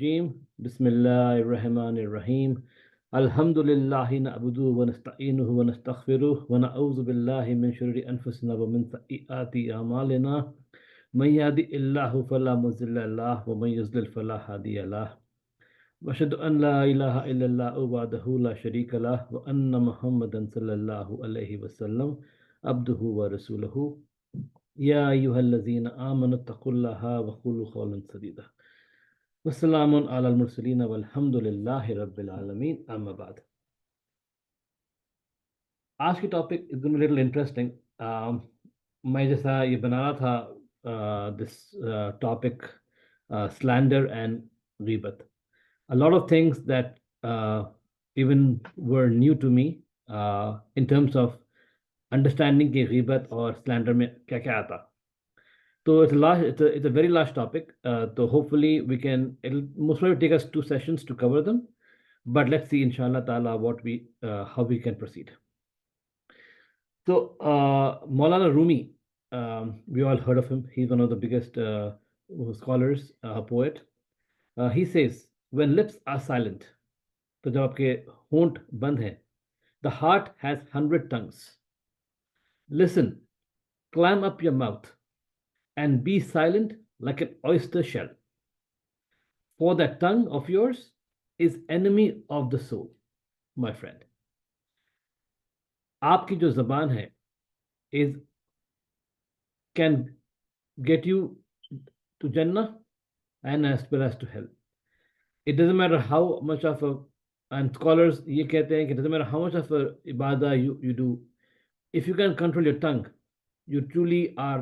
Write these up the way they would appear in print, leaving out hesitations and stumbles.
الرجيم بسم الله الرحمن الرحيم الحمد لله نعبده ونستعينه ونستغفره ونعوذ بالله من شرور أنفسنا ومن سيئات أعمالنا من يهد الله فلا مضل له ومن يضلل فلا هادي له وأشهد أن لا إله إلا الله وحده لا شريك له وأن محمدا صلى الله عليه وسلم عبده ورسوله يا أيها الذين آمنوا اتقوا الله وقولوا قولا سديدا والسلام على المرسلين والحمد لله رب العالمين أما بعد. आज की topic is going little interesting. मैं जैसा ये बना रहा था this topic slander and rebirth. A lot of things that even were new to me in terms of understanding कि rebirth और slander में क्या क्या आता. So it's a very large topic. So hopefully it'll most probably take us 2 sessions to cover them. But let's see, inshallah ta'ala, how we can proceed. So Maulana Rumi, we all heard of him. He's one of the biggest scholars, poet. He says, when lips are silent, तो जब आपके होंठ बंद हैं, the heart has 100 tongues. Listen, clam up your mouth and be silent like an oyster shell. For that tongue of yours is enemy of the soul, my friend. आपकी जो जबान है is can get you to Jannah and as well as to hell. It doesn't matter how much of a, and scholars ये कहते हैं कि it doesn't matter how much of a ibadah you do, if you can control your tongue, you truly are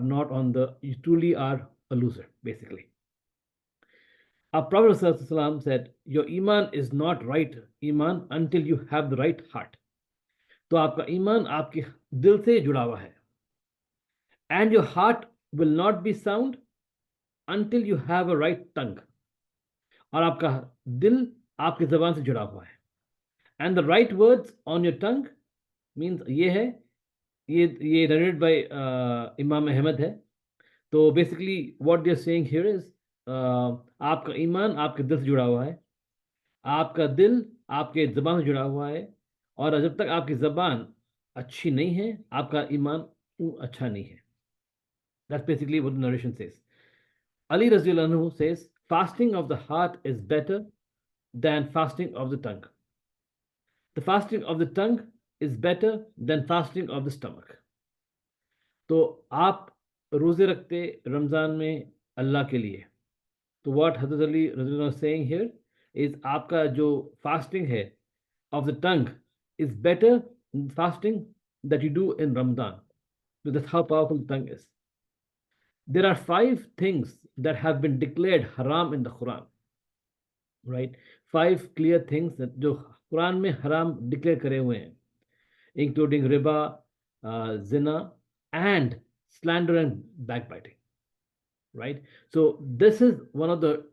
a loser, basically. Our Prophet ﷺ said, your iman is not right iman until you have the right heart. तो आपका ईमान आपके दिल से जुड़ा हुआ है. And your heart will not be sound until you have a right tongue. और आपका दिल आपकी जबान से जुड़ा हुआ है. And the right words on your tongue means ये है, ये narrated by Imam Ahmad है. तो basically what they're saying here is आपका ईमान आपके दिल से जुड़ा हुआ है, आपका दिल आपके जबान से जुड़ा हुआ है, और जब तक आपकी जबान अच्छी नहीं है आपका ईमान अच्छा नहीं है. That's basically what the narration says. Ali Raziyallahu anhu says, fasting of the heart is better than fasting of the tongue. The fasting of the tongue is better than fasting of the stomach. तो आप रोजे रखते रमज़ान में अल्लाह के लिए. तो what Hazrat Ali Raziyallahu is saying here is आपका जो fasting है of the tongue is better than fasting that you do in Ramadan. So that's how powerful the tongue is. There are 5 things that have been declared haram in the Quran, right? 5 clear things that जो कुरान में हराम declare करे हुए हैं, including riba, zina, and slander and backbiting, right? So this is one of the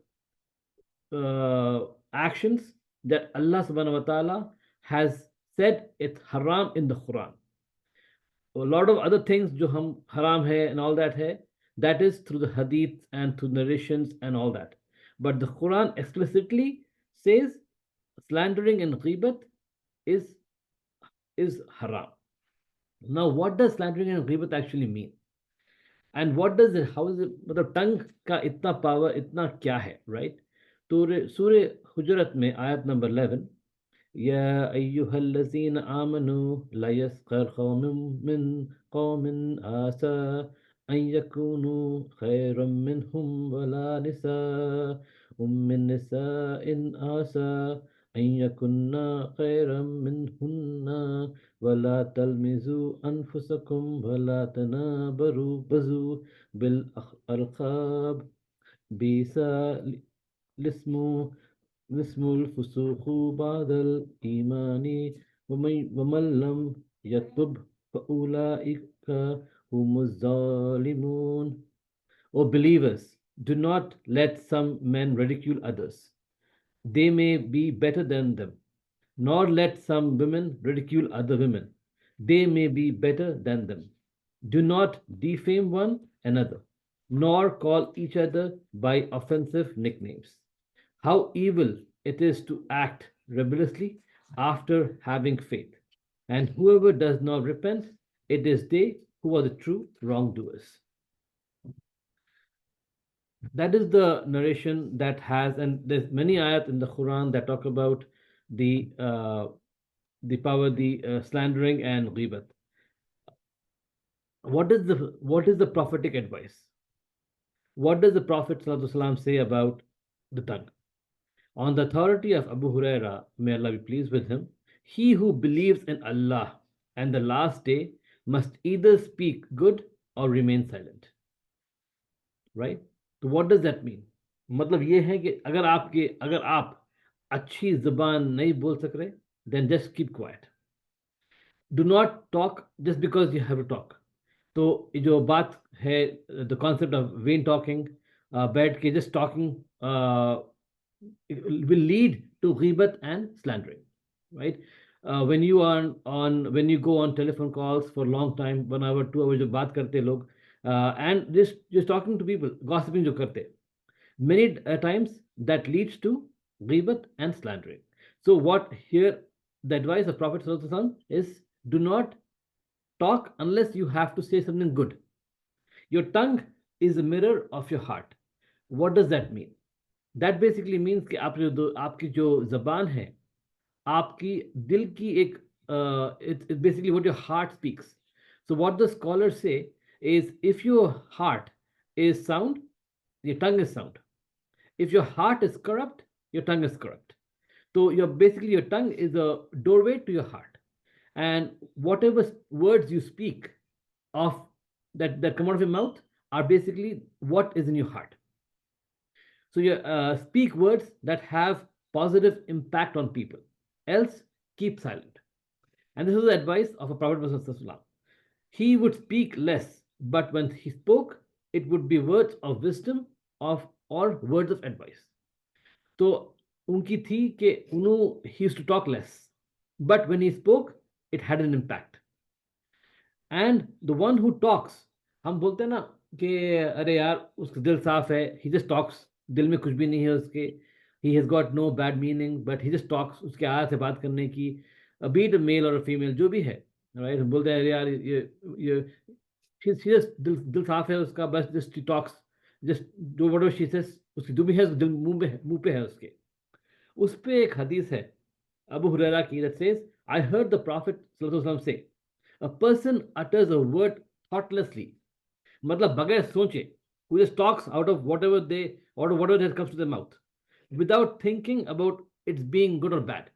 actions that Allah subhanahu wa ta'ala has said it's haram in the Quran. A lot of other things जो हम haram है and all that है, that is through the hadiths and through narrations and all that. But the Quran explicitly says slandering and ghibat is haram. Now, what does slandering and ghibat actually mean? And what does it, how is it, मतलब tongue का इतना power, इतना क्या है, right? तो सूर्य हुजरत में आयत number 11, या अय्युहल्लज़ीना आमनू ला यस्खर कौमुम मिन कौमिन आसा अन यकूनू खैरम मिनहुम वला निसाउम मिन निसाइन आसा अन यकुन्ना खैरम मिनहुन्ना वला तलमिजू अनफुसकुम वला तनाबरू बजू बिल अलक़ाब बीसा लिस्मु الفسوق بعد الإيمان ومن لم يتب فأولئك هم الظالمون. O believers, do not let some men ridicule others. They may be better than them. Nor let some women ridicule other women. They may be better than them. Do not defame one another, nor call each other by offensive nicknames. how evil it is to act rebelliously after having faith. And whoever does not repent, it is they who are the true wrongdoers. That is the narration that has, and there's many ayat in the Quran that talk about the power, the slandering and ghibat. What is the prophetic advice? What does the Prophet ﷺ say about the tongue? On the authority of Abu Huraira, may Allah be pleased with him, he who believes in Allah and the last day must either speak good or remain silent. Right? So what does that mean? मतलब ये है कि अगर आप अच्छी जुबान नहीं बोल सक रहे, then just keep quiet. Do not talk just because you have to talk. तो ये जो बात है, the concept of vain talking, बैठ के just talking, it will lead to ghibat and slandering, right? When you go on telephone calls for a long time, 1 hour 2 hours जो बात करते लोग, and just talking to people, gossiping जो करते, many times that leads to ghibat and slandering. So what here the advice of Prophet ﷺ is, do not talk unless you have to say something good. Your tongue is a mirror of your heart. What does that mean? That basically means कि आपकी जो जबान है, आपकी दिल की एक, it's basically what your heart speaks. So what the scholars say is, if your heart is sound, your tongue is sound. If your heart is corrupt, your tongue is corrupt. So your tongue is a doorway to your heart, and whatever words you speak of that come out of your mouth are basically what is in your heart. So you speak words that have positive impact on people. Else, keep silent. And this is the advice of a Prophet. He would speak less, but when he spoke, it would be words of wisdom or words of advice. तो उनकी थी कि he used to talk less, but when he spoke, it had an impact. And the one who talks, हम बोलते हैं ना कि अरे यार उसका दिल साफ है, he just talks, दिल में कुछ भी नहीं है उसके, he has got no bad meaning, but he just talks, उसके आया से बात करने की, be it a male or a female, जो भी है, right? हम बोलते हैं अरे यार ये she just दिल साफ है उसका, बस just she talks, just do whatever she says, उसकी जो भी है दिल मुंह पे है उसके. उस पे एक हदीस है अबू हुरैरा की that says, I heard the Prophet say, a person utters a word thoughtlessly, मतलब बगैर सोचे, who just talks out of whatever that comes to their mouth, without thinking about its being good or bad.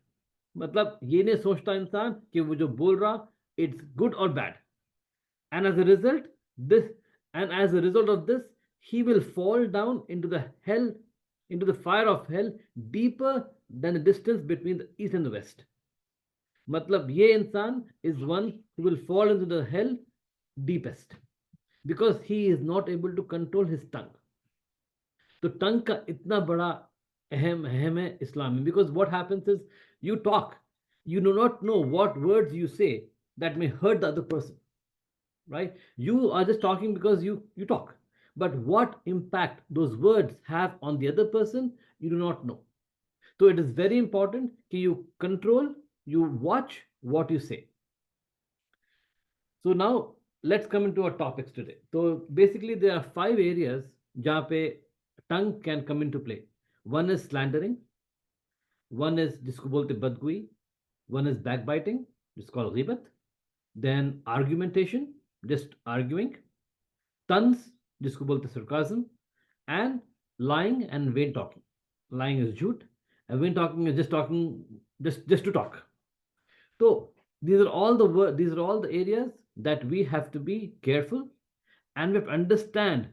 मतलब ये नहीं सोचता इंसान कि वो जो बोल रहा it's good or bad, and as a result of this, he will fall down into the fire of hell, deeper than the distance between the east and the west. मतलब ये इंसान is one who will fall into the hell deepest, because he is not able to control his tongue. तो टंग का इतना बड़ा अहम है इस्लाम में, because what happens is, you talk, you do not know what words you say that may hurt the other person, right? You are just talking because you talk, but what impact those words have on the other person, you do not know. So it is very important that you control, you watch what you say. So now let's come into our topics today. So basically there are 5 areas जहाँ पे tongue can come into play. One is slandering, one is जिसको बोलते बदगुई, one is backbiting, it's called ghibat, then argumentation, just arguing, tons, जिसको बोलते sarcasm, and lying and vain talking. Lying is झूठ, and vain talking is just talking just to talk. So these are all the areas that we have to be careful, and we have to understand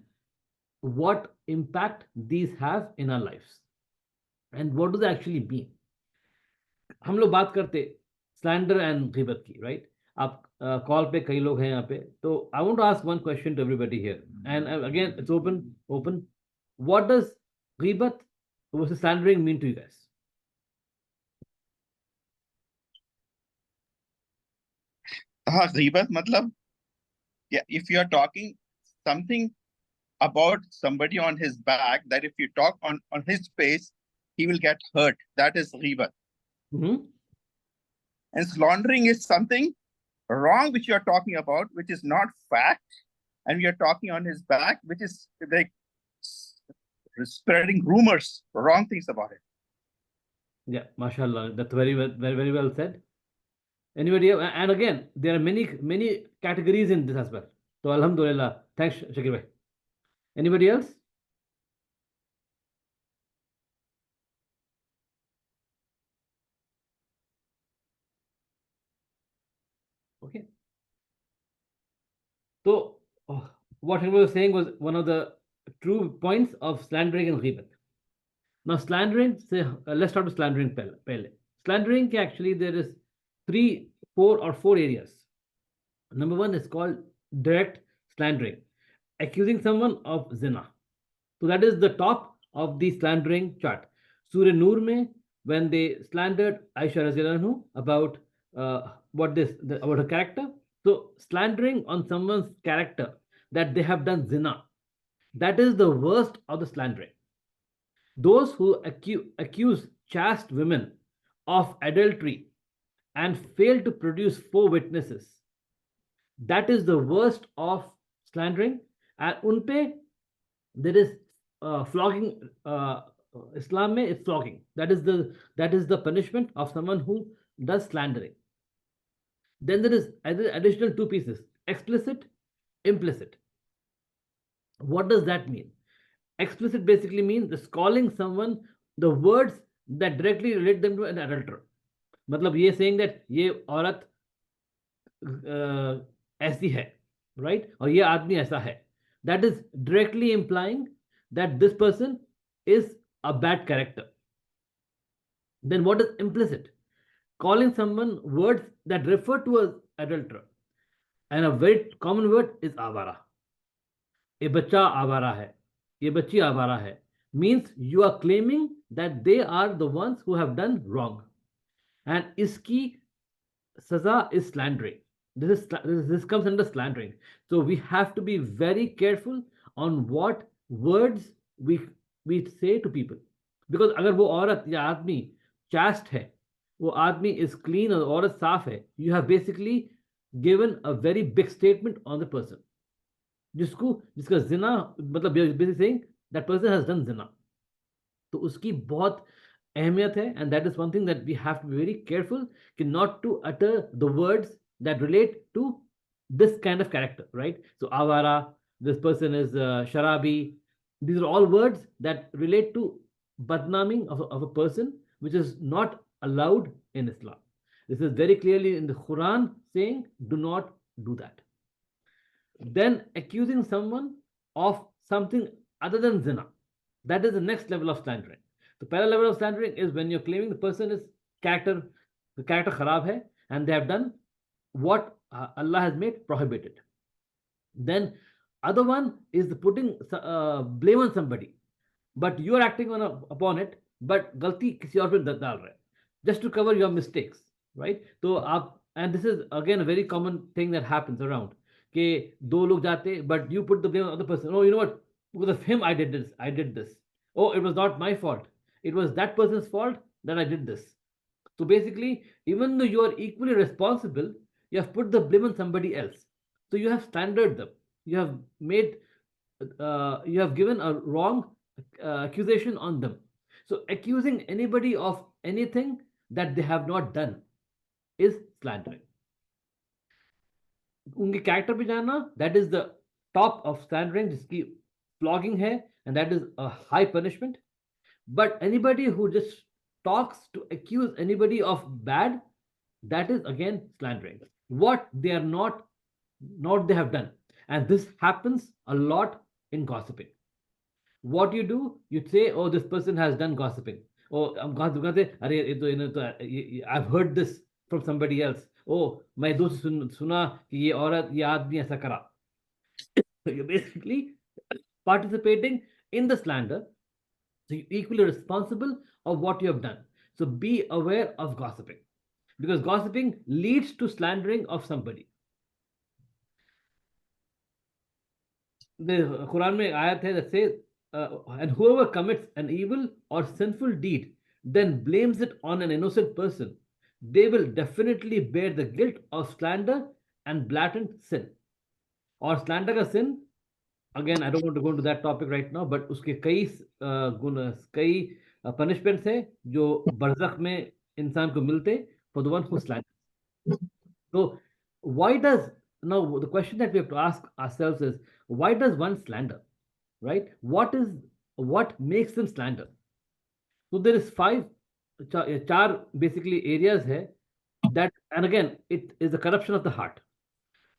what impact these have in our lives and what do they actually mean. हम लोग बात करते slander and ghibat की, right? आप call पे कई लोग हैं यहाँ पे, तो I want to ask one question to everybody here, and again it's open. What does ghibat versus slandering mean to you guys? ghibat matlab, yeah, if you are talking something about somebody on his back, that if you talk on his face, he will get hurt. That is ghibah. Mm-hmm. And slandering is something wrong which you are talking about, which is not fact, and we are talking on his back, which is like spreading rumors, wrong things about it. Yeah, mashallah. That's very well said. Anybody else? And again, there are many categories in this as well. So Alhamdulillah. Thanks, Shakir bhai. Anybody else? Okay. So what he was saying was one of the true points of slandering and ghibat. Now slandering, say, let's start with slandering pehle. Slandering, actually there is four areas. Number one is called direct slandering, accusing someone of zina. So that is the top of the slandering chart. Surah Nur mein, when they slandered Aisha Razilanhu about about her character. So slandering on someone's character that they have done zina, that is the worst of the slandering. Those who accuse chaste women of adultery and fail to produce four witnesses, that is the worst of slandering. And unpe there is flogging. Islam mein it's flogging. That is the punishment of someone who does slandering. Then there is additional two pieces: explicit, implicit. What does that mean? Explicit basically means just calling someone the words that directly relate them to an adulterer. मतलब ये saying that ये औरत ऐसी है, right? और ये आदमी ऐसा है. That is directly implying that this person is a bad character. Then what is implicit? Calling someone words that refer to an adulterer. And a very common word is avara. ये बच्चा आवारा है, ये बच्ची आवारा है, means you are claiming that they are the ones who have done wrong. And इसकी सजा is slandering. This comes under slandering. So we have to be very careful on what words we say to people. Because अगर वो औरत या आदमी chaste है, वो आदमी is clean और औरत साफ है, you have basically given a very big statement on the person. जिसका जिना मतलब basically saying that person has done जिना, तो उसकी बहुत अहमियत है. And that is one thing that we have to be very careful कि not to utter the words that relate to this kind of character, right? So आवारा, this person is शराबी, these are all words that relate to badnaming of a person, which is not allowed in Islam. This is very clearly in the Quran saying do not do that. Then accusing someone of something other than zina, that is the next level of slandering. The parallel level of slandering is when you're claiming the person is the character kharab hai and they have done what Allah has made prohibited. Then other one is the putting blame on somebody, but you are acting upon it, but galti kisi aur pe dal rahe just to cover your mistakes, right? So and this is again a very common thing that happens around कि दो लोग जाते, but you put the blame on the other person. Oh, you know what? Because of him, I did this. Oh, it was not my fault. It was that person's fault that I did this. So basically, even though you are equally responsible, you have put the blame on somebody else. So you have slandered them. You have you have given a wrong accusation on them. So accusing anybody of anything that they have not done is slandering. उनके character पे जानना, that is the top of slandering, जिसकी flogging है, and that is a high punishment. But anybody who just talks to accuse anybody of bad, that is again slandering what they are not they have done. And this happens a lot in gossiping. What you do, you say, oh, this person has done gossiping. Oh, I've heard this from somebody else. ओ मैं दोस्त सुना कि ये औरत ये आदमी ऐसा करा. So you're basically participating in the slander. So you're equally responsible of what you have done. So be aware of gossiping, because gossiping leads to slandering of somebody. The Quran में आयत है that says and whoever commits an evil or sinful deed, then blames it on an innocent person, they will definitely bear the guilt of slander and blatant sin. और slander का sin, again I don't want to go into that topic right now, but उसके कई गुण, कई punishments है जो बरज़ख में इंसान को मिलते for the one who slanders. So why does, now the question that we have to ask ourselves is, why does one slander, right? What makes them slander? So there is चार basically areas है that, and again it is a corruption of the heart.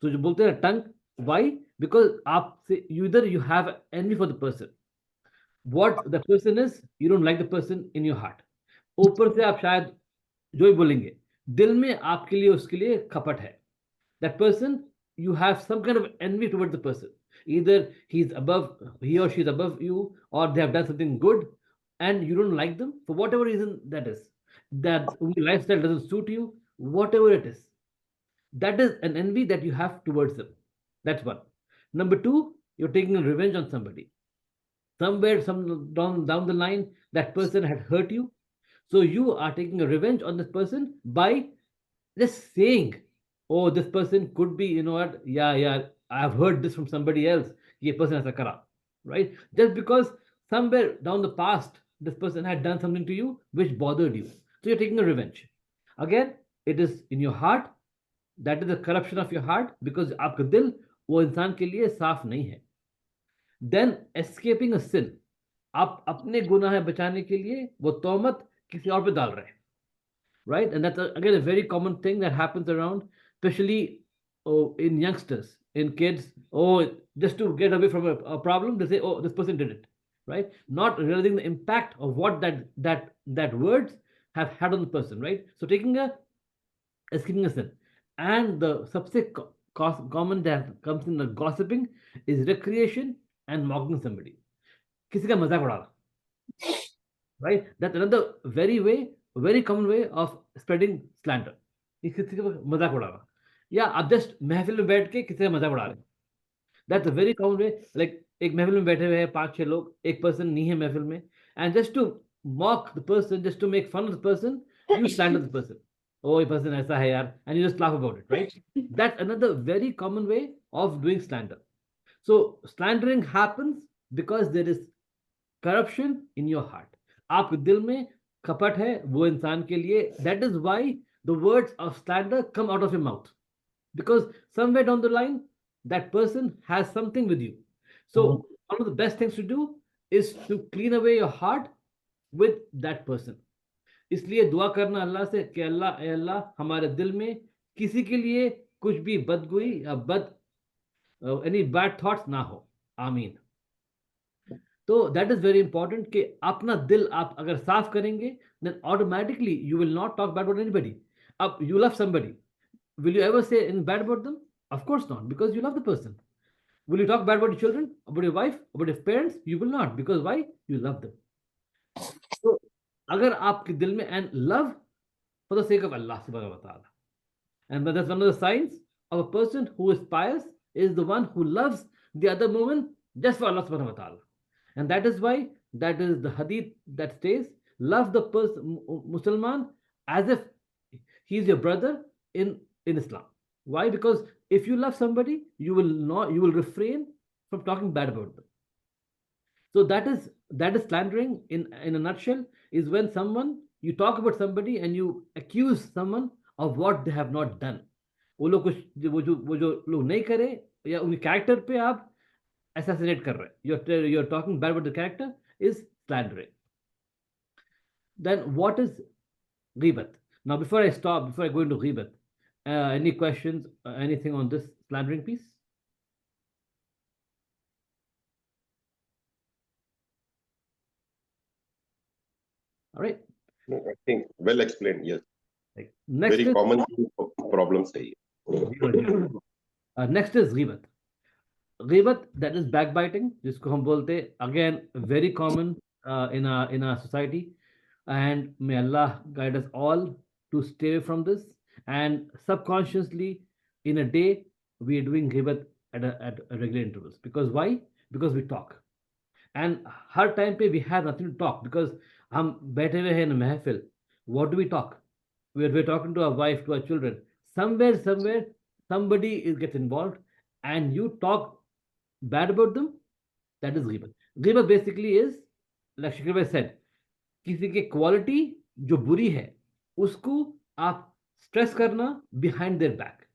So जो बोलते हैं tongue, why? Because आप से either you have envy for the person, what the person is, you don't like the person in your heart. ऊपर से आप शायद जो ही बोलेंगे, दिल में आपके लिए उसके लिए खपट है. That person, you have some kind of envy towards the person. Either he or she is above you, or they have done something good, and you don't like them for whatever reason that is. That lifestyle doesn't suit you, whatever it is. That is an envy that you have towards them. That's one. Number two, you're taking a revenge on somebody. Somewhere, down the line, that person had hurt you. So you are taking a revenge on this person by just saying, oh, this person could be, you know what, yeah, I've heard this from somebody else. Ye person aisa kara, right? Just because somewhere down the past, this person had done something to you which bothered you. So you're taking a revenge. Again, it is in your heart. That is the corruption of your heart, because आपका दिल वो इंसान के लिए साफ नहीं है. Then escaping a sin, आप अपने गुनाह बचाने के लिए वो तोहमत किसी और पे डाल रहे हैं, right? And that's again a very common thing that happens around, especially in youngsters, in kids. Oh, just to get away from a problem, they say, oh, this person did it, right? Not realizing the impact of what that words have had on the person, right? So taking a escaping a sin, and the subsequent common that comes in the gossiping is recreation and mocking somebody. किसी का मजाक उड़ाना, right? That's another very common way of spreading slander. कि किसी का मजाक उड़ाना, या आप जस्ट महफिल में बैठ के किसी का मजाक उड़ा रहे हैं. That's a very common way. Like एक महफिल में बैठे हुए हैं 5-6 लोग, एक person नहीं है महफिल में, and just to mock the person, just to make fun of the person, you slander the person. Oh, ये person ऐसा है यार, and you just laugh about it, right? That's another very common way of doing slander. So slandering happens because there is corruption in your heart. आपके दिल में कपट है वो इंसान के लिए. That is why the words of slander come out of your mouth, because somewhere down the line that person has something with you. So one of the best things to do is to clean away your heart with that person. इसलिए दुआ करना अल्लाह से कि अल्लाह, ए अल्लाह, हमारे दिल में किसी के लिए कुछ भी बदगुई या any bad thoughts ना हो. आमीन. तो दैट इज वेरी इंपॉर्टेंट कि अपना दिल आप अगर साफ करेंगे, then automatically you will not talk bad about anybody. Up, you love somebody, will you ever say in bad about them? Of course not, because you love the person. Will you talk bad about your children, about your wife, about your parents? You will not, because why? You love them. So अगर आपके दिल में and love for the sake of Allah subhanahu wa ta'ala, and that's one of the signs of a person who is pious, is the one who loves the other woman just for Allah subhanahu wa ta'ala. And that is why, that is the hadith that states, love the person Musliman as if he is your brother in Islam. Why? Because if you love somebody, you will refrain from talking bad about them. So that is slandering in a nutshell, is when you talk about somebody and you accuse someone of what they have not done. वो लोग कुछ वो जो लोग नहीं करे, या उनके कैरेक्टर पे आप assassinate कर रहे हैं, you're talking bad about the character, is slandering. Then what is ghibat? Now before I go into ghibat, any questions, anything on this slandering piece? All right. No, I think well explained. Yes. Next very is, common problems है next is ghibat. Ghibat, that is backbiting, जिसको हम बोलते हैं, again very common in our society, and may Allah guide us all to stay away from this. And subconsciously in a day we are doing ghibat at regular intervals. Because why? Because we talk, and her time पे we have nothing to talk because हम बैठे हुए हैं in a महफिल. What do we talk? We're talking to our wife, to our children. Somewhere, somebody gets involved, and you talk bad about them. That is ghibat. Ghibat basically is, like Shakir bhai said, किसी की quality जो बुरी है उसको आप stress करना behind their back.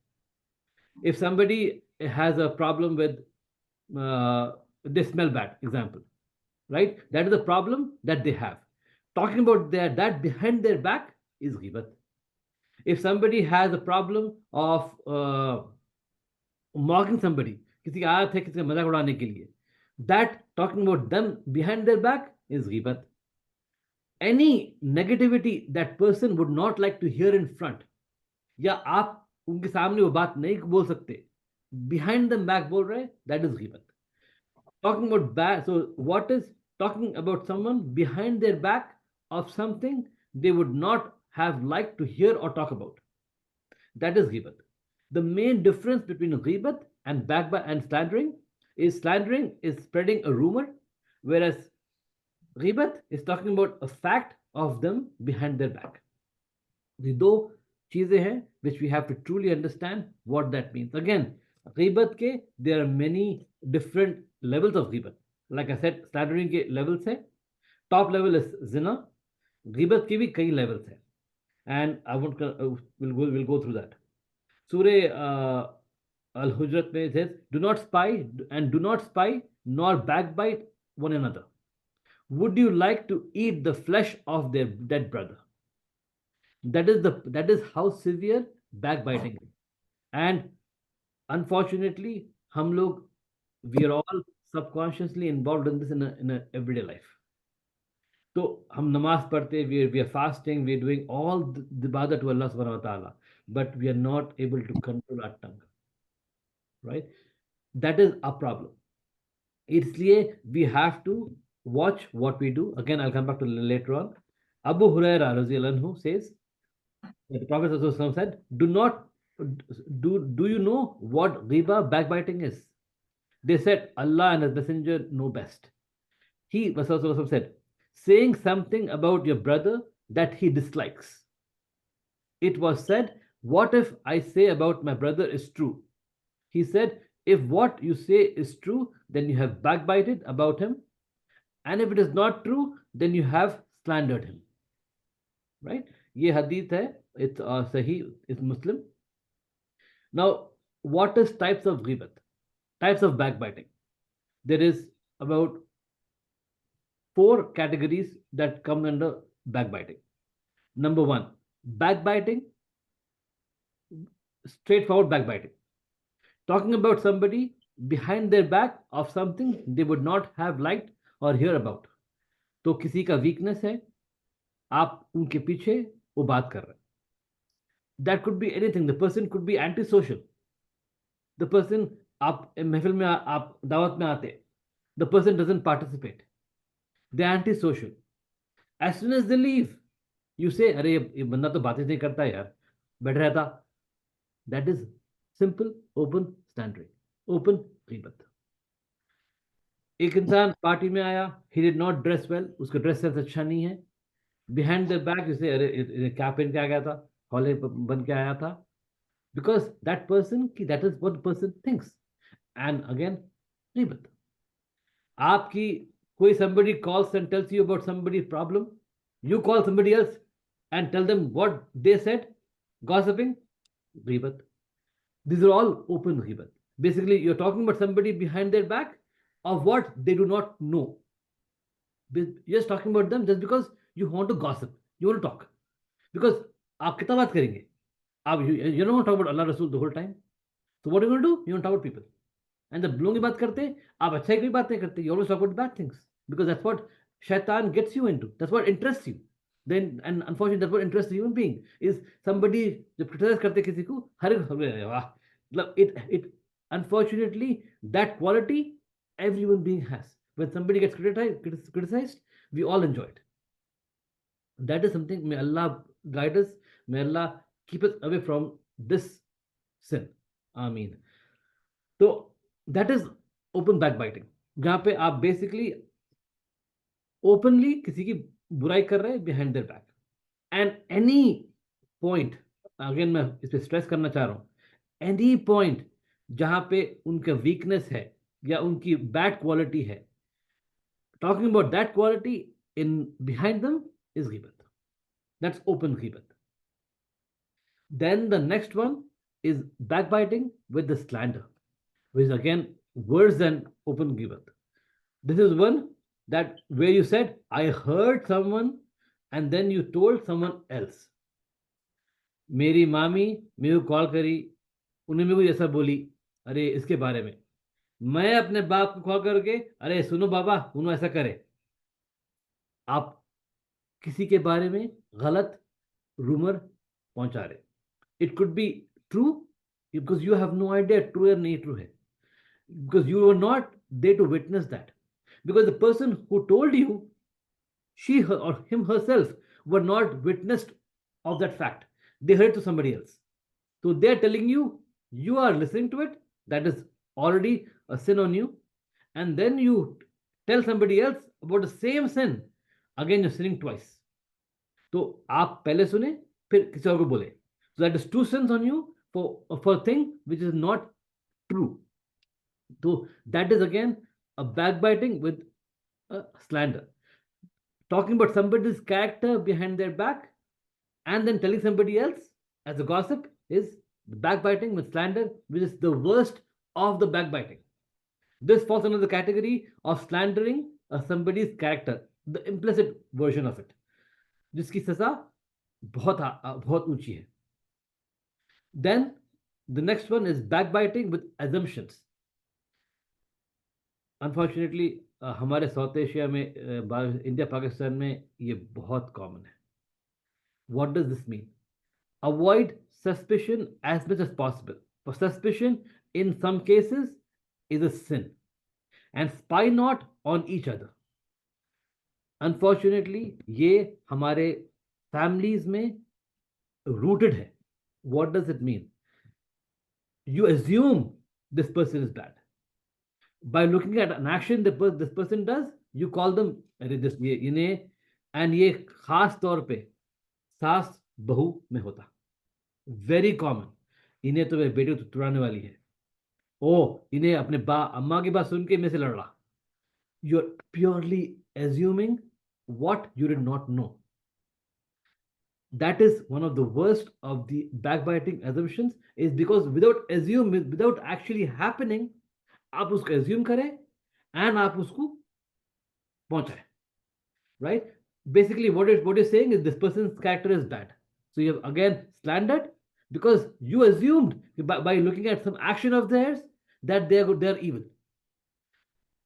If somebody has a problem with they smell bad, example, right? That is the problem that they have. Talking about that behind their back is ghibat. If somebody has a problem of mocking somebody, किसी की आदत है किसी का मजाक उड़ाने के लिए, that talking about them behind their back is ghibat. Any negativity that person would not like to hear in front, या आप उनके सामने वो बात नहीं बोल सकते, behind them back बोल रहे, that is ghibat. Talking about back, so what is talking about someone behind their back of something they would not have liked to hear or talk about? That is ghibat. The main difference between ghibat and backbite and slandering is spreading a rumor, whereas ghibat is talking about a fact of them behind their back. The दो चीजें हैं which we have to truly understand what that means. Again, ghibat के there are many different levels of ghibat. Like I said, slandering के levels है. Top level is zina. Ghibat के भी कई levels है. And I won't we'll go through that. Surah Al-Hujrat में says, do not spy nor backbite one another. Would you like to eat the flesh of their dead brother? That is how severe backbiting is. And unfortunately, हम लोग, we are all subconsciously involved in this in a everyday life. तो हम नमाज पढ़ते, we are fasting, we are doing all the ibadah to Allah subhanahu wa ta'ala, but we are not able to control our tongue, right? That is a problem. इसलिए we have to watch what we do. Again, I'll come back to later on. Abu Hurairah radhiyallahu anhu says, the Prophet ﷺ said, do you know what ghiba, backbiting is? They said, Allah and His Messenger know best. He, Rasulullah said, saying something about your brother that he dislikes. It was said, what if I say about my brother is true? He said, if what you say is true, then you have backbited about him. And if it is not true, then you have slandered him. Right? Ye hadith hai, it's Sahih, it's Muslim. Now, what is types of ghibat? Types of backbiting. There is about 4 categories that come under backbiting. Number 1, backbiting, straightforward backbiting. Talking about somebody behind their back of something they would not have liked or hear about. तो किसी का weakness है, आप उनके पीछे वो बात कर रहे हैं. That could be anything. The person could be antisocial. The person, आप महफिल में आप दावत में आते, the person doesn't participate. They're antisocial. As soon as they leave, you say, अरे ये बंदा तो बातें नहीं करता यार, बैठ रहता. That is simple, open slandering, open ghibat. एक इंसान पार्टी में आया, he did not dress well, उसका ड्रेस सेंस अच्छा नहीं है. Behind their back, you say, अरे क्या पहन के आ गया था, हॉले बन के आया था. Because that is what the person thinks. And again, ghibat. आपकी कोई somebody calls and tells you about somebody's problem, you call somebody else and tell them what they said, gossiping, ghibat. These are all open ghibat. Basically, you're talking about somebody behind their back of what they do not know. You're just talking about them just because you want to gossip, you want to talk. Because आप कितना बात करेंगे? You don't want to talk about Allah Rasul the whole time. So what are you going to do? You want to talk about people. And the लोगों की बात करते, आप अच्छाई की बात नहीं करते. You always talk about bad things. Because that's what shaitan gets you into. That's what interests you. Then, and unfortunately, that's what interests the human being. Is somebody जब criticize करते किसी को, हर वाह, it unfortunately that quality every human being has. When somebody gets criticized, we all enjoy it. That is something, may Allah guide us, may Allah keep us away from this sin. Ameen. So that is open backbiting. जहाँ पे आप basically openly किसी की बुराई कर रहे हैं behind there back, and any point, again मैं इस पर स्ट्रेस करना चाह रहा हूं, एनी पॉइंट जहां पे उनका वीकनेस है या उनकी बैड क्वालिटी है, talking about that quality in behind them is ghibat. That's open ghibat. Then the next one is backbiting with the slander, which is again worse than open ghibat. This is one that where you said, I heard someone, and then you told someone else. मेरी मामी मेरे को call करी, उन्हें मेरे को ऐसा बोली, अरे इसके बारे में, मैं अपने बाप को कॉल करके, अरे सुनो बाबा उन्होंने ऐसा करे। आप किसी के बारे में गलत रूमर पहुंचा रहे। It could be true because you have no idea true या नहीं ट्रू है, because you were not there to witness that, because the person who told you, she her, or him herself were not witnessed of that fact, they heard to somebody else, so they're telling you, you are listening to it, that is already a sin on you, and then you tell somebody else about the same sin, again you're sinning twice. तो आप पहले सुने फिर किसी और को बोले, so that is two sins on you for a thing which is not true. So that is again a backbiting with a slander, talking about somebody's character behind their back and then telling somebody else as a gossip is the backbiting with slander, which is the worst of the backbiting. This falls under the category of slandering somebody's character, the implicit version of it, जिसकी सजा बहुत बहुत ऊंची है. Then the next one is backbiting with assumptions. Unfortunately, हमारे south Asia में, India Pakistan में ये बहुत कॉमन है. What does this mean? Avoid suspicion as much as possible. For suspicion, in some cases, is a sin. And spy not on each other. Unfortunately, ये हमारे families में rooted है. What does it mean? You assume this person is bad. By looking at an action that this person does, you call them this ये इन्हें, and ये खास तौर पे सास बहू में होता, वेरी कॉमन. इन्हें तो मेरे बेटे को तुड़ाने वाली है, ओ इन्हें अपने अम्मा की बात सुन के मेरे से लड़ रहा. You are purely assuming what you did not know. That is one of the worst of the backbiting assumptions, is because without actually happening, आप उसको assume करें and आप उसको पहुंचाएं, right? Basically what you're saying is this person's character is bad, so you have again slandered because you assumed by looking at some action of theirs that they're evil.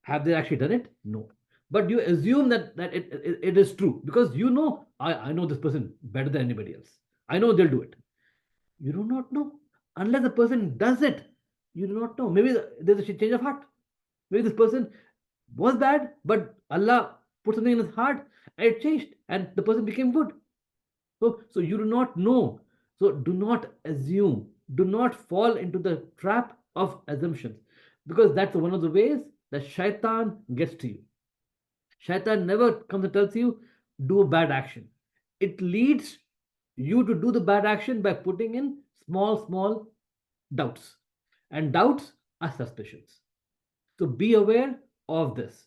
Have they actually done it? No. But you assume that it is true because you know, I know this person better than anybody else. I know they'll do it. You do not know. Unless the person does it, you do not know. Maybe there's a change of heart. Maybe this person was bad, but Allah put something in his heart and it changed and the person became good. So you do not know. So do not assume. Do not fall into the trap of assumptions, because that's one of the ways that shaitan gets to you. Shaitan never comes and tells you, do a bad action. It leads you to do the bad action by putting in small doubts. And doubts are suspicions. So be aware of this.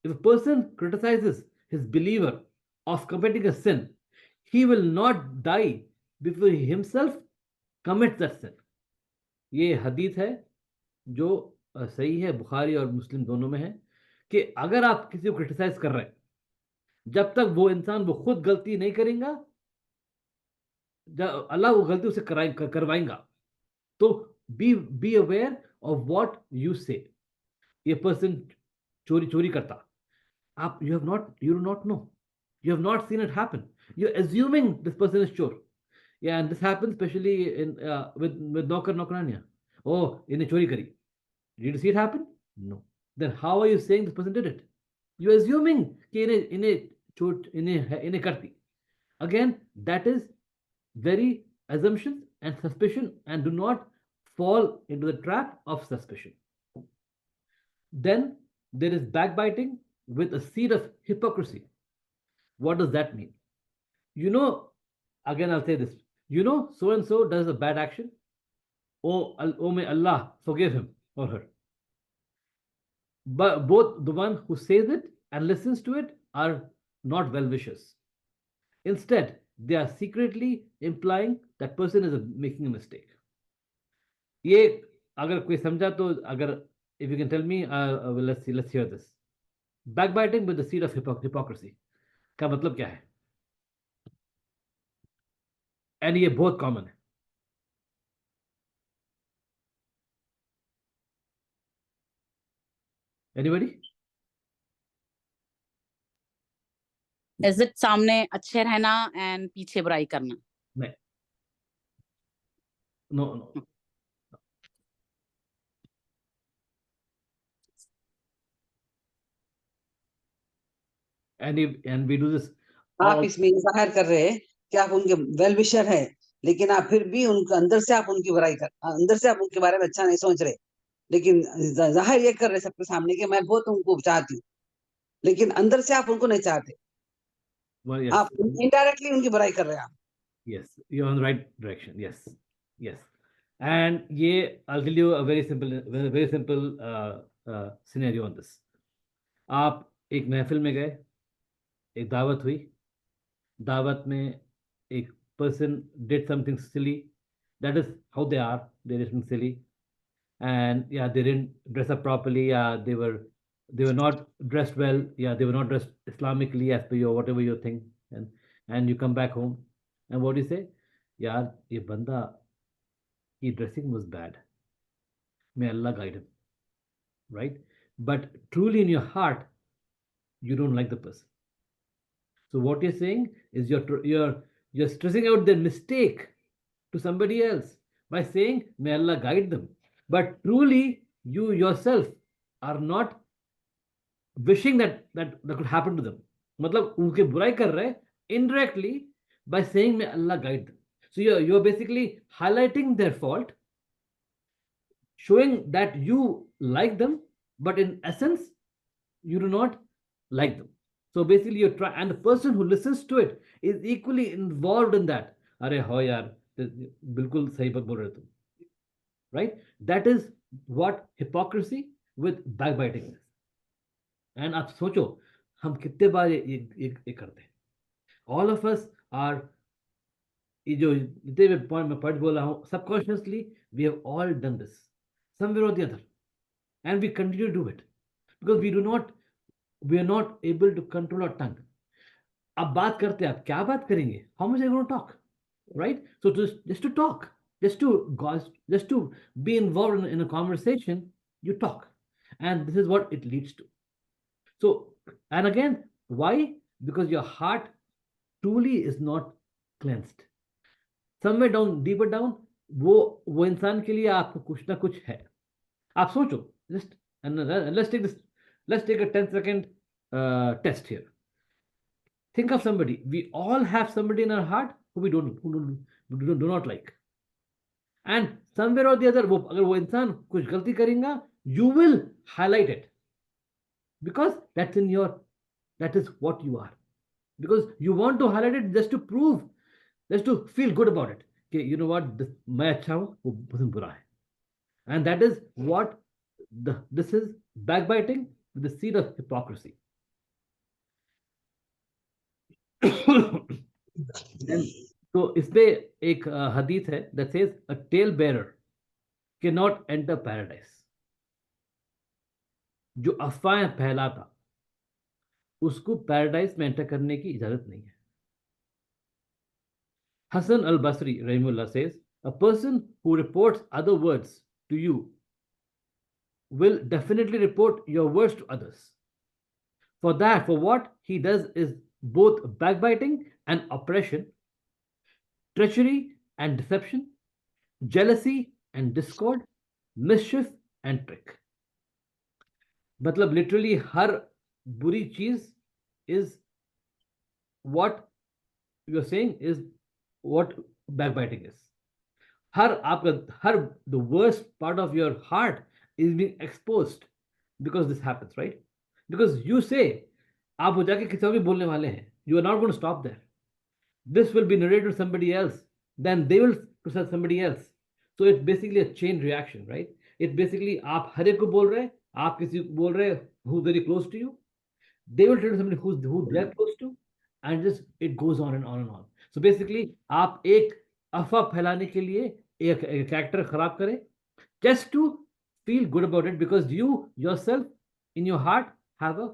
If a person criticizes his believer of committing a sin, he will not die before he himself commits that sin. ये हदीस है जो सही है, बुखारी और मुस्लिम दोनों में है, कि अगर आप किसी को क्रिटिसाइज कर रहे हैं, जब तक वो इंसान वो खुद गलती नहीं करेगा, अल्लाह वो गलती उसे करवाएगा. तो be aware of what you से. ये पर्सन चोरी करता, आप you do not know, you have not seen it happen, you're assuming this person is chor. Yeah, and this happens especially in with नौकरानियां. Oh, इन्हें चोरी करी. Did you see it happen? No. Then how are you saying this person did it? You're assuming कि इन्हें करती. Again, that is very assumption and suspicion, and do not fall into the trap of suspicion. Then there is backbiting with a seed of hypocrisy. What does that mean? You know, again, I'll say this. You know, so and so does a bad action. Oh, may Allah forgive him or her. But both the one who says it and listens to it are not well wishers. Instead, they are secretly implying that person is making a mistake. ये अगर कोई समझा तो अगर if you can tell me, let's hear this. Backbiting with the seed of hypocrisy का मतलब क्या है? And ये बहुत कॉमन है. Anybody? Is it सामने अच्छे रहना and पीछे बुराई करना? नहीं. No. And we do this. आप इसमें जाहिर कर रहे हैं कि आप उनके वेल विशर हैं, लेकिन आप फिर भी उनके अंदर से आप उनकी बुराई कर, अंदर से आप उनके बारे में अच्छा नहीं सोच रहे, लेकिन जाहिर ये कर रहे सबके सामने कि मैं बहुत उनको चाहती हूँ, लेकिन अंदर से आप उनको नहीं चाहते. Well, yes. आप इनडायरेक्टली उनकी बुराई कर रहे हैं आप. Yes, you're on the right direction. Yes. And I'll tell you a very simple scenario on this. आप एक महफिल में गए, एक दावत हुई, दावत में एक person did something silly. That is how they are. They did something silly, and yeah, they didn't dress up properly. Yeah, they were not dressed well. Yeah, they were not dressed Islamically as per your whatever you think. And you come back home, and what do you say? यार ये बंदा की dressing was bad. May Allah guide him, right? But truly in your heart, you don't like the person. So what you're saying is you're stressing out their mistake to somebody else by saying may Allah guide them. But truly you yourself are not wishing that could happen to them. मतलब उनके बुराई कर रहे हैं indirectly by saying may Allah guide them. So you're basically highlighting their fault, showing that you like them, but in essence you do not like them. So basically you're trying, and the person who listens to it is equally involved in that. अरे हो यार, बिल्कुल सही बात बोल रहे तुम. Right? That is what hypocrisy with backbiting is. And आप सोचो हम कितने बार ये करते हैं. All of us are, ये जो जितने भी पॉइंट मैं पॉइंट बोल रहा हूँ, subconsciously we have all done this somewhere or the other, and we continue to do it because we are not able to control our tongue. अब बात करते हैं, आप क्या बात करेंगे? How much are you going to talk? Right? So just to talk, just to be involved in a conversation, you talk, and this is what it leads to. So, and again, why? Because your heart truly is not cleansed. Somewhere down, deeper down, वो इंसान के लिए आपको कुछ ना कुछ है. आप सोचो, just and let's take a 10-second test here. Think of somebody. We all have somebody in our heart who we do not like. And somewhere or the other, अगर वो इंसान कुछ गलती करेगा, you will highlight it because that is what you are. Because you want to highlight it just to prove, just to feel good about it. Okay, you know what? मैं अच्छा हूँ, वो बहुत बुरा है. And that is what this is backbiting with the seed of hypocrisy. तो इसपे एक हदीस है that says a tale bearer cannot enter paradise. जो अफवाहें फैलाता उसको पैराडाइज में एंटर करने की इजाजत नहीं है. Hassan al-Basri rahimullah says a person who reports other words to you will definitely report your words to others. For what he does is both backbiting and oppression, treachery and deception, jealousy and discord, mischief and trick. मतलब literally हर बुरी चीज is what you're saying is what backbiting is. The worst part of your heart is being exposed because this happens, right? Because you say, आप हो जाके किसी और भी बोलने वाले हैं You are not going to stop there. This will be narrated to somebody else, then they will present somebody else. So it's basically a chain reaction, right? It's basically आप हर एक को बोल रहे हैं, आप किसी को बोल रहे हैं who's very close to you, they will tell to somebody who they're close to, and just it goes on and on and on. So basically आप एक अफवाह फैलाने के लिए एक कैरेक्टर खराब करें just to feel good about it, because you yourself in your heart have a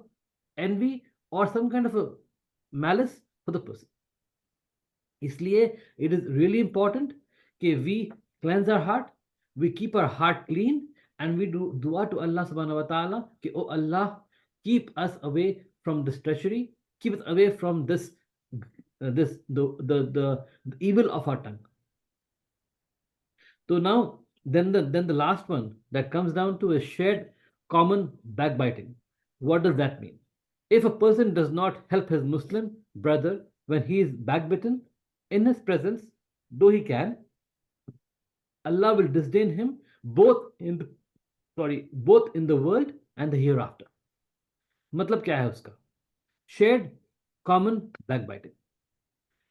envy or some kind of a malice for the person. इसलिए it is really important कि we cleanse our heart, we keep our heart clean, and we do dua to Allah subhanahu wa ta'ala कि oh Allah, keep us away from this treachery, keep us away from this the evil of our tongue. So now then the last one that comes down to is shared common backbiting. What does that mean? If a person does not help his Muslim brother when he is backbitten in his presence, though he can, Allah will disdain him both in the world and the hereafter. मतलब क्या है उसका? Shared common backbiting.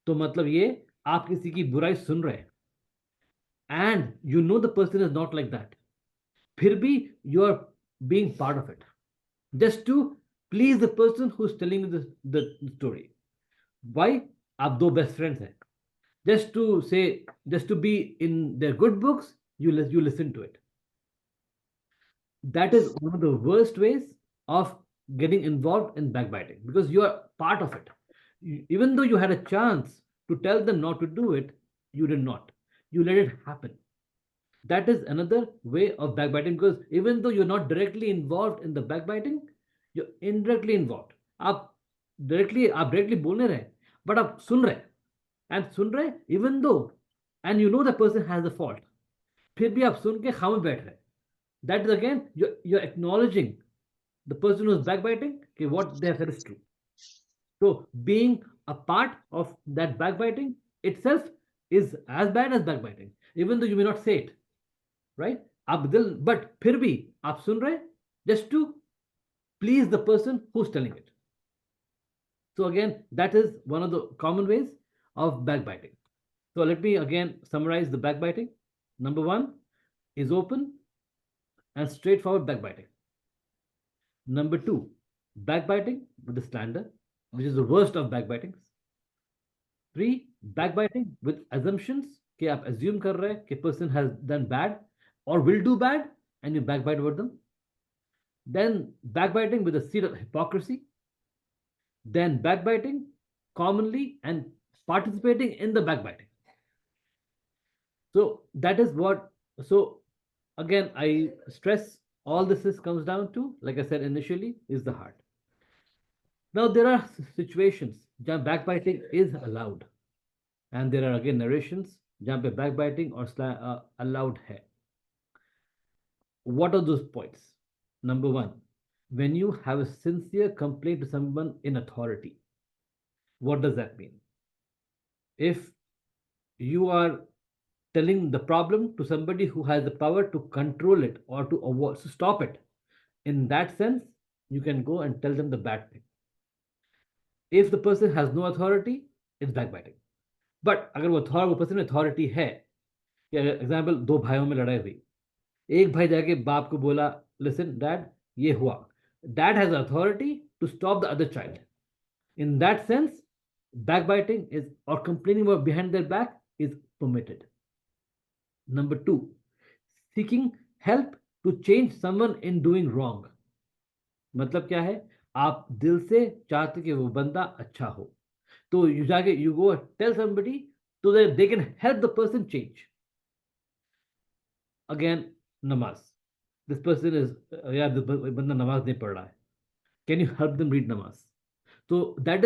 तो मतलब ये आप किसी की बुराई सुन रहे हैं and you know the person is not like that, फिर भी you are being part of it just to please the person who's telling you the story. Why? आप दो best friends हैं, just to be in their good books, you listen to it. That is one of the worst ways of getting involved in backbiting, because you are part of it. Even though you had a chance to tell them not to do it, you did not. You let it happen. That is another way of backbiting, because even though you're not directly involved in the backbiting, you're indirectly involved. आप directly बोलने रहे, but आप सुन रहे, and सुन रहे even though, and you know the person has the fault, फिर भी आप सुन के खामोश बैठ रहे. That is again you're acknowledging the person who is backbiting कि what they have said is true. So being a part of that backbiting itself is as bad as backbiting, even though you may not say it, right? But फिर भी आप सुन रहे just to please the person who's telling it. So again, that is one of the common ways of backbiting. So let me again summarize the backbiting. Number one is open and straightforward backbiting. Number two, backbiting with the slander, which is the worst of backbitings. 3, backbiting with assumptions कि आप assume कर रहे हैं कि person has done bad or will do bad and you backbite about them. Then backbiting with a seed of hypocrisy. Then backbiting commonly and participating in the backbiting. So that is what, so again, I stress all this comes down to, like I said initially, is the heart. Now there are situations where backbiting is allowed, and there are again narrations where backbiting or allowed hai. What are those points? Number one, when you have a sincere complaint to someone in authority. What does that mean? If you are telling the problem to somebody who has the power to control it or to avoid, to stop it, in that sense, you can go and tell them the bad thing. If the person has no authority, it's backbiting. But अगर वो person में authority है, example, दो भाइयों में लड़ाई हुई, एक भाई जाके बाप को बोला, listen dad, ये हुआ. Dad has authority to stop the other child. In that sense, backbiting is, or complaining about behind their back, is permitted. Number 2, seeking help to change someone in doing wrong. मतलब क्या है? आप दिल से चाहते कि वो बंदा अच्छा हो, तो you go tell somebody so that they can help the person change. Again, namaz. This person is, this banda namaz nahi pad raha hai. Can you help them read namaz? So that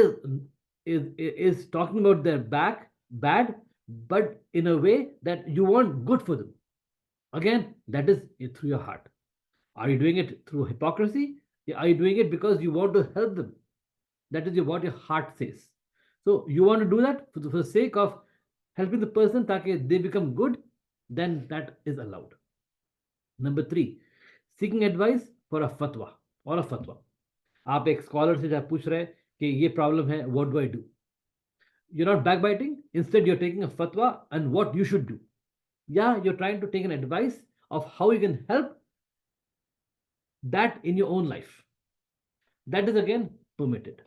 is talking about their bad, but in a way that you want good for them. Again, that is through your heart. Are you doing it through hypocrisy? Are you doing it because you want to help them? That is what your heart says. So you want to do that for the sake of helping the person ताकि they become good, then that is allowed. Number 3, seeking advice for a fatwa or a fatwa. आप एक scholar से जब पूछ रहे कि ये problem है, what do I do? You're not backbiting. Instead, you're taking a fatwa and what you should do. Yeah, you're trying to take an advice of how you can help that in your own life. That is again permitted.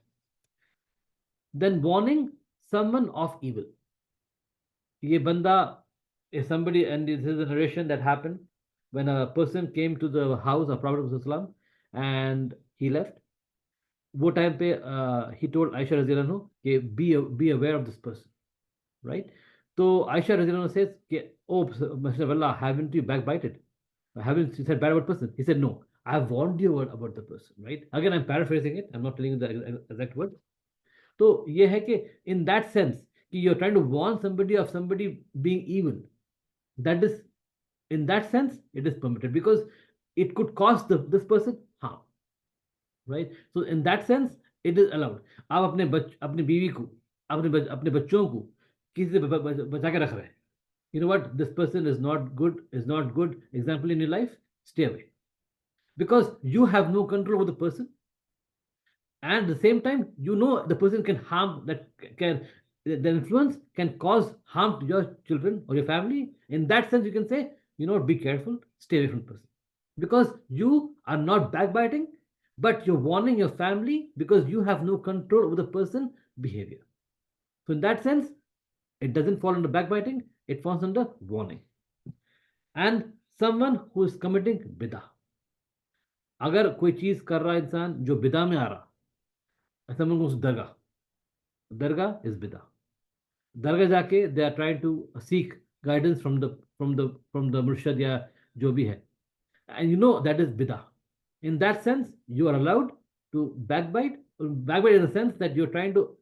Then warning someone of evil. Ye banda is somebody, and this is a narration that happened when a person came to the house of Prophet Islam and he left. वो time पे he told Aisha रज़ी अल्लाह अन्हा कि be aware of this person, right? So Aisha रज़ी अल्लाह अन्हा says कि oh Messenger of Allah, haven't you backbited? Haven't you said bad about person? He said no, I have warned you about the person, right? Again, I'm paraphrasing it. I'm not telling you the exact word. तो ये है कि in that sense कि you're trying to warn somebody of somebody being evil, that is, in that sense it is permitted because it could cause this person harm, right? So in that sense it is allowed. आप अपने बीवी को अपने बच्चों को किसी से बचा के रख रहे हैं, you know what, this person is not good example in your life, stay away, because you have no control over the person, and at the same time you know the person can harm, that can, the influence can cause harm to your children or your family. In that sense you can say, you know, be careful, stay away from the person, because you are not backbiting, but you're warning your family because you have no control over the person behavior. So in that sense it doesn't fall under backbiting, it falls under warning. And someone who is committing bidah, अगर कोई चीज कर रहा है इंसान जो बिदा में आ रहा, someone goes dargah is bidah. Dargah जाके they are trying to seek guidance from the murshid या जो भी है, and you know that is bidah. In that sense you are allowed to backbite in the sense that you're trying to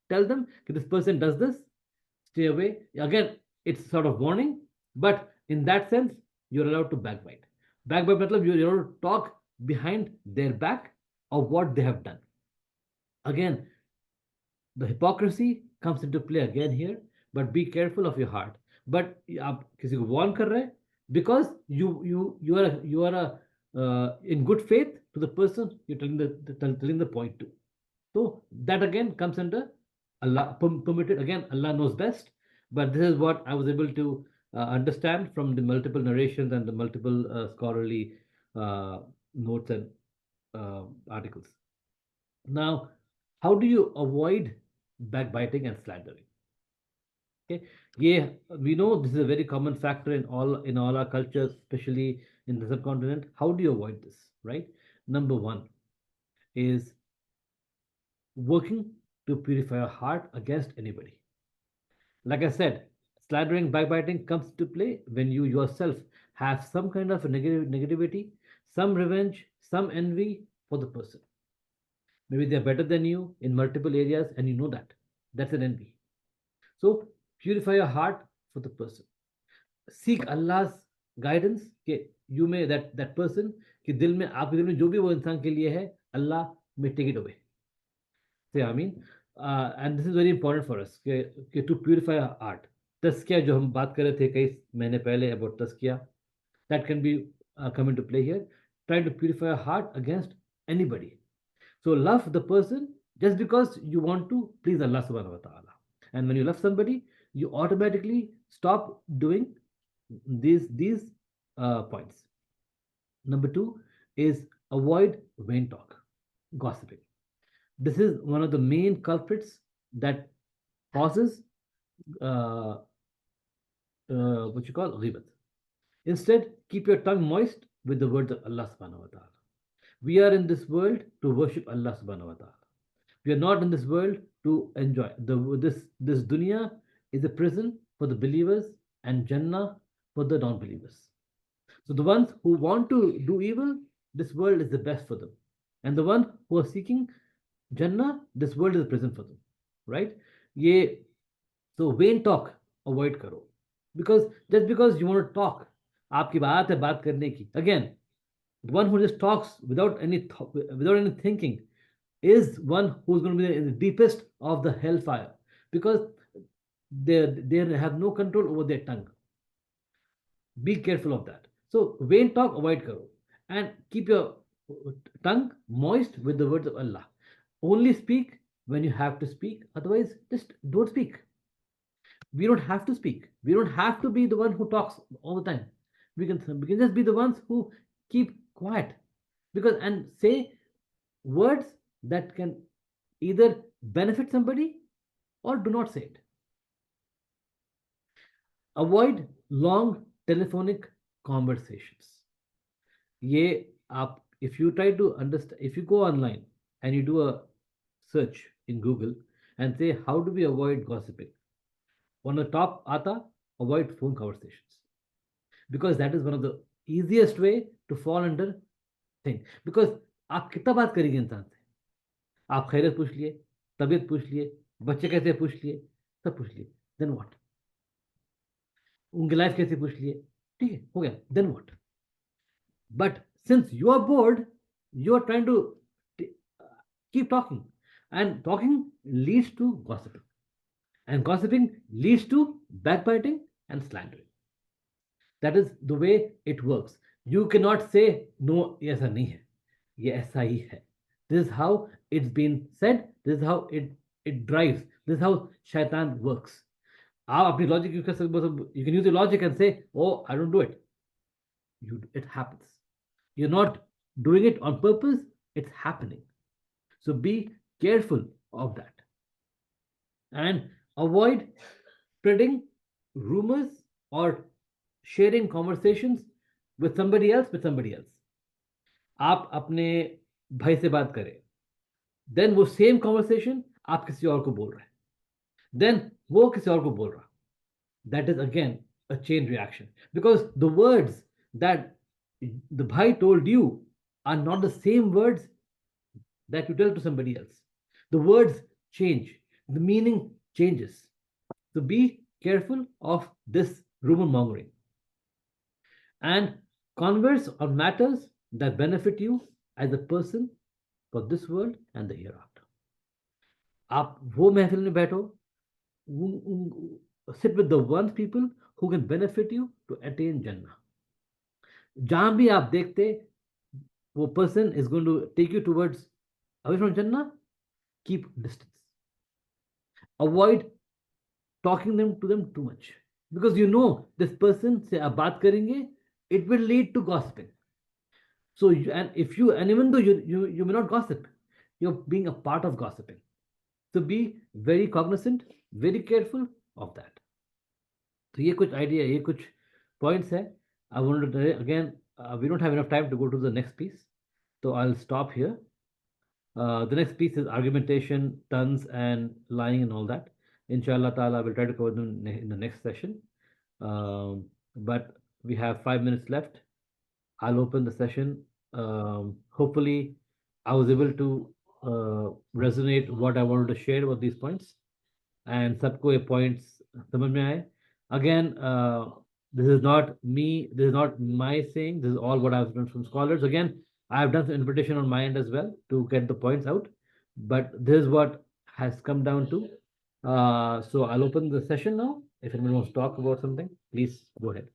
tell them that this person does this, stay away. Again, it's sort of warning, but in that sense you're allowed to backbite. Matlab you're allowed to talk behind their back of what they have done. Again, the hypocrisy comes into play again here, but be careful of your heart. But आप किसी को warn कर रहे हैं because you are in good faith to the person you're telling the point to. So that again comes under Allah, permitted. Again, Allah knows best, but this is what I was able to understand from the multiple narrations and the multiple scholarly notes and articles. Now, how do you avoid backbiting and slandering? Okay, yeah, we know this is a very common factor in all our cultures, especially in the subcontinent. How do you avoid this? Right, number one is working to purify your heart against anybody. Like I said, slandering, backbiting comes to play when you yourself have some kind of negativity, some revenge, some envy for the person. Maybe they're better than you in multiple areas and you know that. That's an envy. So purify your heart for the person. Seek Allah's guidance कि you may that person कि दिल में आपके दिल में जो भी वो इंसान के लिए है, Allah may take it away. Say Ameen. And this is very important for us कि to purify our heart. तस्किया जो हम बात कर रहे थे कई महीने पहले about तस्किया, that can be come into play here. Trying to purify your heart against anybody. So love the person just because you want to please Allah subhanahu wa ta'ala. And when you love somebody, you automatically stop doing these points. Number two is avoid vain talk, gossiping. This is one of the main culprits that causes what you call ghibat. Instead, keep your tongue moist with the words of Allah subhanahu wa ta'ala. We are in this world to worship Allah subhanahu wa ta'ala. We are not in this world to enjoy. This dunya is a prison for the believers and Jannah for the non-believers. So the ones who want to do evil, this world is the best for them. And the ones who are seeking Jannah, this world is a prison for them. Right? So vain talk, avoid karo. Because just because you want to talk, आपकी बात है बात करने की. Again, the one who just talks without any thinking is one who's going to be in the deepest of the hellfire, because they have no control over their tongue. Be careful of that. So vain talk, avoid karo, and keep your tongue moist with the words of Allah. Only speak when you have to speak. Otherwise, just don't speak. We don't have to speak. We don't have to be the one who talks all the time. We can just be the ones who keep quiet, because and say words that can either benefit somebody or do not say it. Avoid long telephonic conversations. ये आप, if you try to understand, if you go online and you do a search in Google and say how do we avoid gossiping, on the top आता avoid phone conversations, because that is one of the easiest way to fall under thing. Because आप कितना बात करेंगे इंसान से, आप खैरियत पूछ लिए, तबीयत पूछ लिए, बच्चे कैसे पूछ लिए, सब पूछ लिए, देन व्हाट, उनकी लाइफ कैसे पूछ लिए, ठीक है, हो गया, then what. But since you are bored, you are trying to keep talking, and talking leads to gossiping, and gossiping leads to backbiting and slandering. That is the way it works. You cannot say no, ये ऐसा नहीं है, ये ऐसा ही है. This is how it's been said. This is how it drives. This is how shaitan works. आप अपनी logic use कर सकते, you can use your logic and say, oh, I don't do it. It happens. You're not doing it on purpose, it's happening. So be careful of that. And avoid spreading rumors or sharing conversations with somebody else. आप अपने भाई से बात करें, then वो same conversation आप किसी और को बोल रहे हैं, then वो किसी और को बोल रहा. That is again a chain reaction, because the words that the bhai told you are not the same words that you tell to somebody else. The words change, the meaning changes. So be careful of this rumor mongering, and converse on matters that benefit you as a person for this world and the hereafter. आप वो महफिल में बैठो, sit with the ones people who can benefit you to attain Jannah. जहां भी आप देखते वो person is going to take you towards away from Jannah, keep distance. Avoid talking to them too much, because you know this person से आप बात करेंगे, it will lead to gossiping. So and even though you may not gossip, you're being a part of gossiping. So be very cognizant, very careful of that. तो ये कुछ idea, ये कुछ points है. I wanted to again, we don't have enough time to go to the next piece, so I'll stop here. The next piece is argumentation, tons, and lying and all that. Inshallah ta'ala, I will try to cover them in the next session. But we have 5 minutes left. I'll open the session. Hopefully, I was able to resonate what I wanted to share about these points, and सबको ये points समझ में आए. Again, this is not me, this is not my saying, this is all what I've done from scholars. Again, I have done some interpretation on my end as well to get the points out, but this is what has come down to. So I'll open the session now. If anyone wants to talk about something, please go ahead.